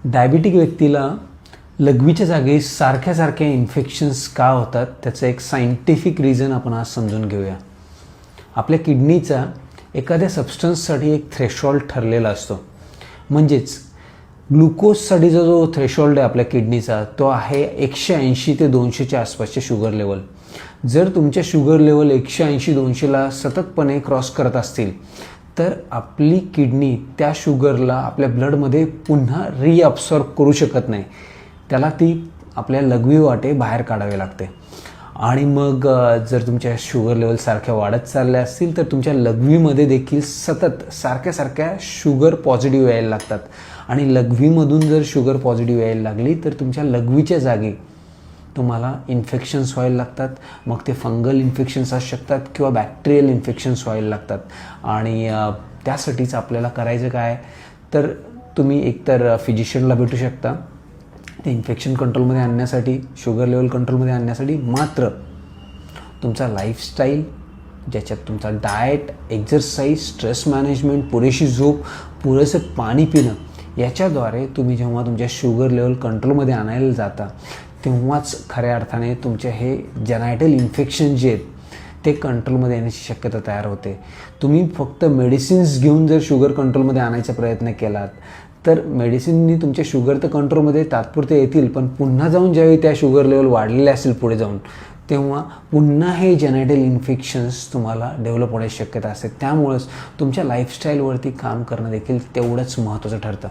Diabetic व्यक्तीला लघवीच्या जागी सारख्या इन्फेक्शन्स का होतात त्याचं एक सायंटिफिक रिझन आपण आज समजून घेऊया. आपल्या किडनीचा एखाद्या सबस्टन्ससाठी एक थ्रेशोल्ड ठरलेला असतो. म्हणजेच ग्लुकोजसाठीचा जो थ्रेशोल्ड आहे आपल्या किडनीचा तो आहे 180 ते 200च्या आसपासचे शुगर लेवल. जर तुमच्या शुगर लेवल 180-200ला सततपणे क्रॉस करत असतील तर आपली किडनी त्या शुगरला आपल्या ब्लडमध्ये पुन्हा रिअब्सॉर्ब करू शकत नाही. त्याला ती आपल्या लघवी वाटे बाहेर काढावी लागते. आणि मग जर तुमच्या शुगर लेवल सारख्या वाढत चालल्या असतील तर तुमच्या लघवीमध्ये देखील सतत सारख्या शुगर पॉझिटिव्ह यायला लागतात. आणि लघवीमधून जर शुगर पॉझिटिव्ह यायला लागली तर तुमच्या लघवीच्या जागी तुम्हाला इन्फेक्शन्स व्हायला लागतात. मग ते फंगल इन्फेक्शन्स असू शकतात किंवा बॅक्टेरियल इन्फेक्शन्स व्हायला लागतात. आणि त्यासाठीच आपल्याला करायचं काय तर तुम्ही एकतर फिजिशियनला भेटू शकता ते इन्फेक्शन कंट्रोलमध्ये आणण्यासाठी, शुगर लेवल कंट्रोलमध्ये आणण्यासाठी. मात्र तुमचा लाईफस्टाईल ज्याच्यात तुमचा डाएट, एक्झरसाईज, स्ट्रेस मॅनेजमेंट, पुरेशी झोप, पुरेसं पाणी पिणं याच्याद्वारे तुम्ही जेव्हा तुमच्या शुगर लेवल कंट्रोलमध्ये आणायला जाता तेव्हाच खऱ्या अर्थाने तुमचे हे जेनायटल इन्फेक्शन जे आहेत ते कंट्रोलमध्ये येण्याची शक्यता तयार होते. तुम्ही फक्त मेडिसिन्स घेऊन जर शुगर कंट्रोलमध्ये आणायचा प्रयत्न केलात तर मेडिसिननी तुमच्या शुगर तर कंट्रोलमध्ये तात्पुरते येतील, पण पुन्हा जाऊन ज्यावेळी त्या शुगर लेवल वाढलेले असेल पुढे जाऊन तेव्हा पुन्हा हे जेनायटल इन्फेक्शन्स तुम्हाला डेव्हलप होण्याची शक्यता असते. त्यामुळंच तुमच्या लाईफस्टाईलवरती काम करणं देखील तेवढंच महत्त्वाचं ठरतं.